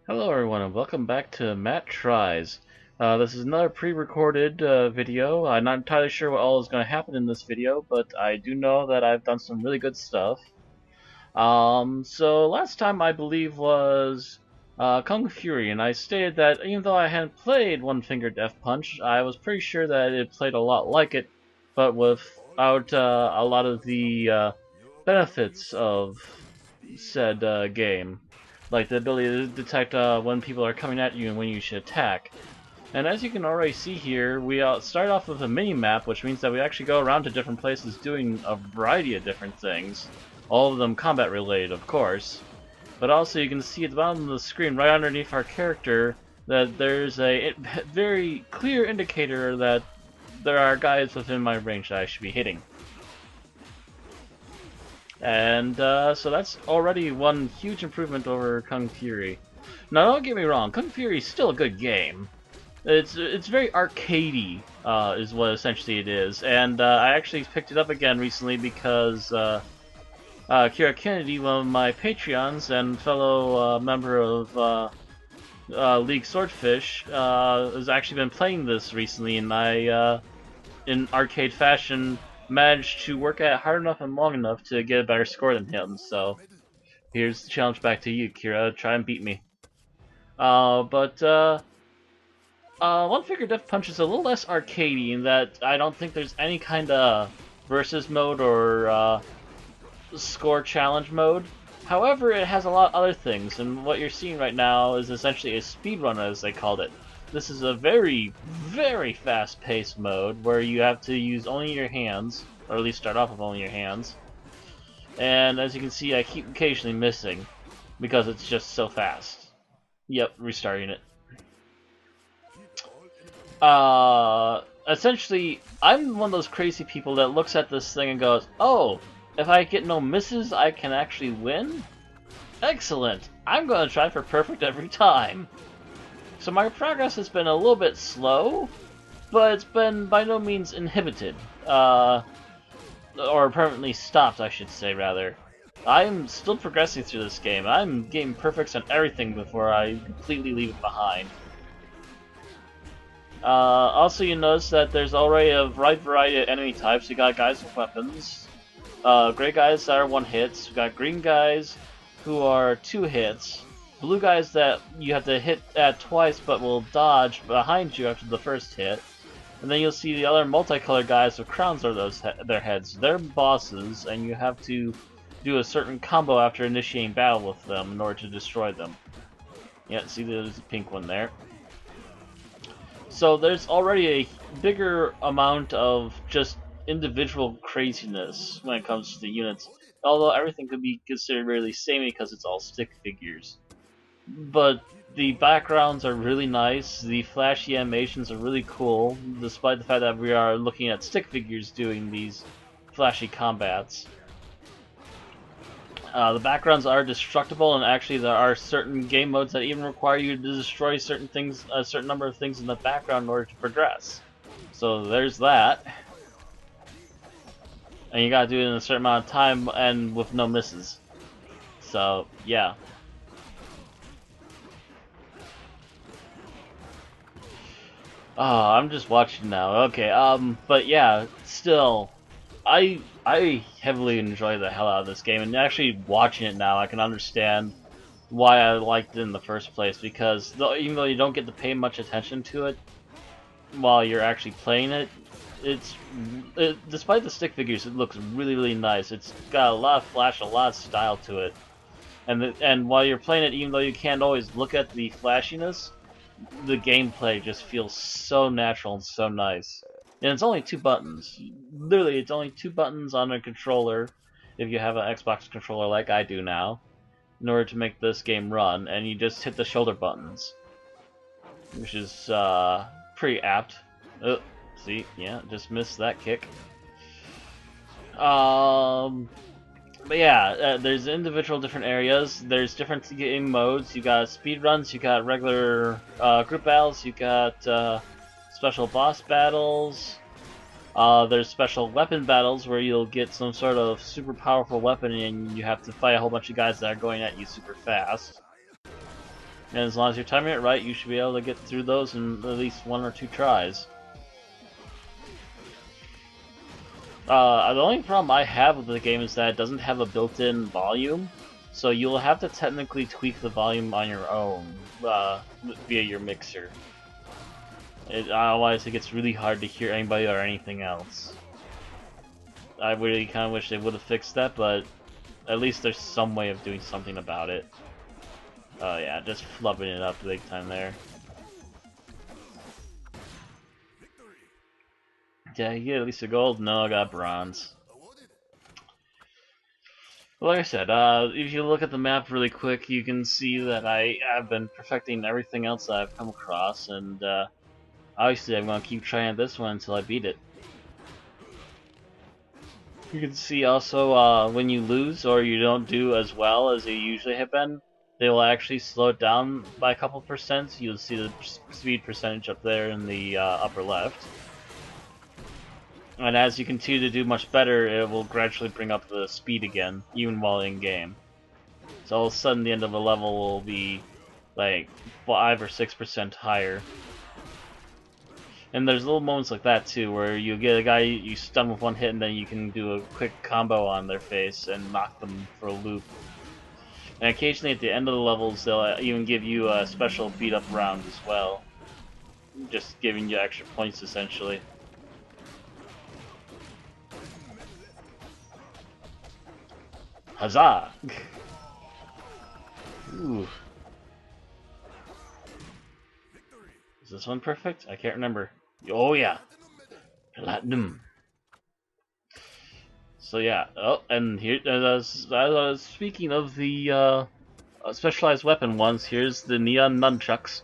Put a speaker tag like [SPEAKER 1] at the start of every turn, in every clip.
[SPEAKER 1] Hello everyone and welcome back to Matt Tries. This is another pre-recorded video. I'm not entirely sure what all is going to happen in this video, but I do know that I've done some really good stuff. So last time I believe was Kung Fury, and I stated that even though I hadn't played One Finger Death Punch, I was pretty sure that it played a lot like it, but without a lot of the benefits of said game, like the ability to detect when people are coming at you and when you should attack. And as you can already see here, we start off with a mini-map, which means that we actually go around to different places doing a variety of different things. All of them combat related, of course. But also you can see at the bottom of the screen, right underneath our character, that there's a very clear indicator that there are guys within my range that I should be hitting. And so that's already one huge improvement over Kung Fury. Now don't get me wrong, Kung Fury is still a good game. It's very arcadey, is what essentially it is. And I actually picked it up again recently because Kira Kennedy, one of my Patreons and fellow member of League Swordfish, has actually been playing this recently, and I, in arcade fashion, managed to work at it hard enough and long enough to get a better score than him. So here's the challenge back to you, Kira. Try and beat me. One Finger Death Punch is a little less arcadey in that I don't think there's any kind of versus mode or score challenge mode. However, it has a lot of other things, and what you're seeing right now is essentially a speedrun, as they called it. This is a very, very fast-paced mode where you have to use only your hands, or at least start off with only your hands. And as you can see, I keep occasionally missing because it's just so fast. Yep, restarting it. Essentially, I'm one of those crazy people that looks at this thing and goes, "Oh, if I get no misses, I can actually win? Excellent! I'm gonna try for perfect every time." So my progress has been a little bit slow, but it's been by no means inhibited. Or permanently stopped, I should say, rather. I'm still progressing through this game. I'm getting perfects on everything before I completely leave it behind. Also, you notice that there's already a wide variety of enemy types. You got guys with weapons, gray guys that are one hits. We got green guys who are two hits. Blue guys that you have to hit at twice but will dodge behind you after the first hit. And then you'll see the other multicolored guys with crowns over their heads. They're bosses, and you have to do a certain combo after initiating battle with them in order to destroy them. Yeah, see there's a pink one there. So there's already a bigger amount of just individual craziness when it comes to the units, although everything could be considered really samey because it's all stick figures. But the backgrounds are really nice, the flashy animations are really cool, despite the fact that we are looking at stick figures doing these flashy combats. The backgrounds are destructible, and actually there are certain game modes that even require you to destroy certain things, a certain number of things in the background in order to progress. So there's that. And you gotta do it in a certain amount of time and with no misses. So, yeah. Oh, I'm just watching now. Okay, but yeah, still, I heavily enjoy the hell out of this game, and actually watching it now, I can understand why I liked it in the first place. Because even though you don't get to pay much attention to it while you're actually playing it, despite the stick figures, it looks really, really nice. It's got a lot of flash, a lot of style to it, and while you're playing it, even though you can't always look at the flashiness, the gameplay just feels so natural and so nice. And it's only two buttons. Literally, it's only two buttons on a controller, if you have an Xbox controller like I do now, in order to make this game run, and you just hit the shoulder buttons. Which is, pretty apt. See, yeah, just missed that kick. But yeah, there's individual different areas. There's different game modes. You got speed runs. You got regular group battles. You got special boss battles. There's special weapon battles where you'll get some sort of super powerful weapon and you have to fight a whole bunch of guys that are going at you super fast. And as long as you're timing it right, you should be able to get through those in at least 1 or 2 tries. The only problem I have with the game is that it doesn't have a built-in volume, so you'll have to technically tweak the volume on your own via your mixer. Otherwise, it gets really hard to hear anybody or anything else. I really kind of wish they would have fixed that, but at least there's some way of doing something about it. Oh yeah, just flubbing it up big time there. Yeah, you get at least a gold? No, I got bronze. Well, like I said, if you look at the map really quick, you can see that I have been perfecting everything else that I've come across, and obviously I'm going to keep trying this one until I beat it. You can see also when you lose or you don't do as well as you usually have been, they will actually slow it down by a couple percent. You'll see the speed percentage up there in the upper left. And as you continue to do much better, it will gradually bring up the speed again, even while in game. So all of a sudden, the end of a level will be like 5 or 6% higher. And there's little moments like that too, where you get a guy you stun with one hit, and then you can do a quick combo on their face and knock them for a loop. And occasionally, at the end of the levels, they'll even give you a special beat-up round as well, just giving you extra points essentially. Huzzah! Ooh. Is this one perfect? I can't remember. Oh yeah! Platinum! So yeah, oh, and here, speaking of the specialized weapon ones, here's the Neon Nunchucks.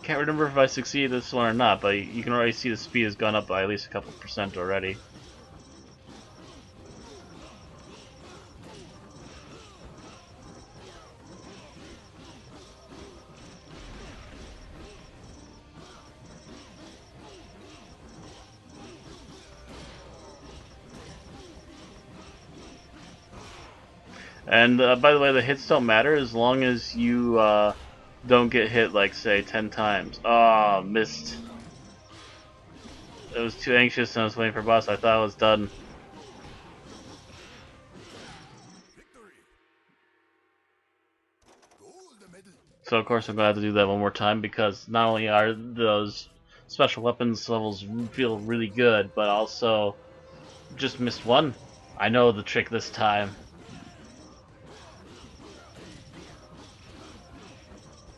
[SPEAKER 1] Can't remember if I succeeded this one or not, but you can already see the speed has gone up by at least a couple percent already. And by the way, the hits don't matter as long as you don't get hit like, say, 10 times. Ah, oh, missed. I was too anxious and I was waiting for boss. I thought I was done. So of course I'm going to have to do that one more time, because not only are those special weapons levels feel really good, but also just missed one. I know the trick this time.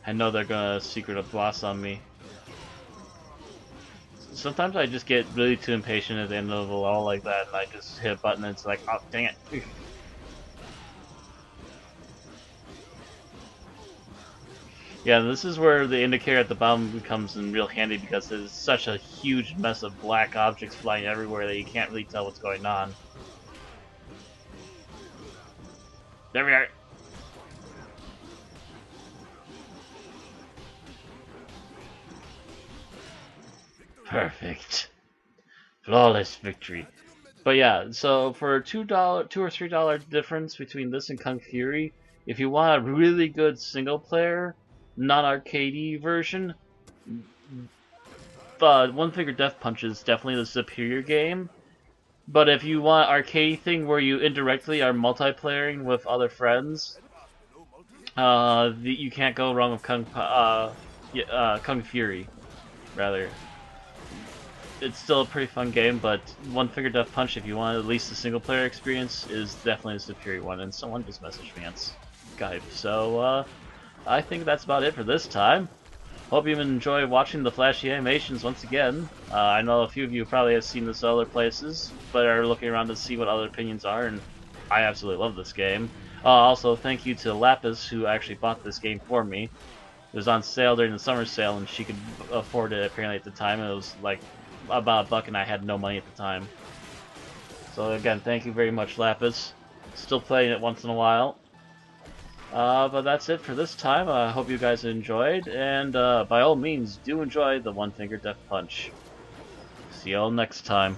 [SPEAKER 1] I know they're gonna secret a boss on me. Sometimes I just get really too impatient at the end of a level like that, and I just hit a button and it's like, oh, dang it. Yeah, this is where the indicator at the bottom comes in real handy, because there's such a huge mess of black objects flying everywhere that you can't really tell what's going on. There we are. Perfect. Flawless victory. But yeah, so for $2 or $3 difference between this and Kung Fury, if you want a really good single player, non-arcadey version, One Finger Death Punch is definitely the superior game. But if you want arcade thing where you indirectly are multiplayering with other friends, you can't go wrong with Kung Fury, rather. It's still a pretty fun game, but One Finger Death Punch, if you want at least a single player experience, is definitely the superior one. And someone just messaged me on Skype. So I think that's about it for this time. Hope you enjoy watching the flashy animations once again. I know a few of you probably have seen this other places, but are looking around to see what other opinions are, and I absolutely love this game. Also, thank you to Lapis, who actually bought this game for me. It was on sale during the summer sale, and she could afford it apparently at the time. It was like about $1, and I had no money at the time. So again, thank you very much, Lapis. Still playing it once in a while. But that's it for this time. I hope you guys enjoyed, and by all means, do enjoy the One Finger Death Punch. See y'all next time.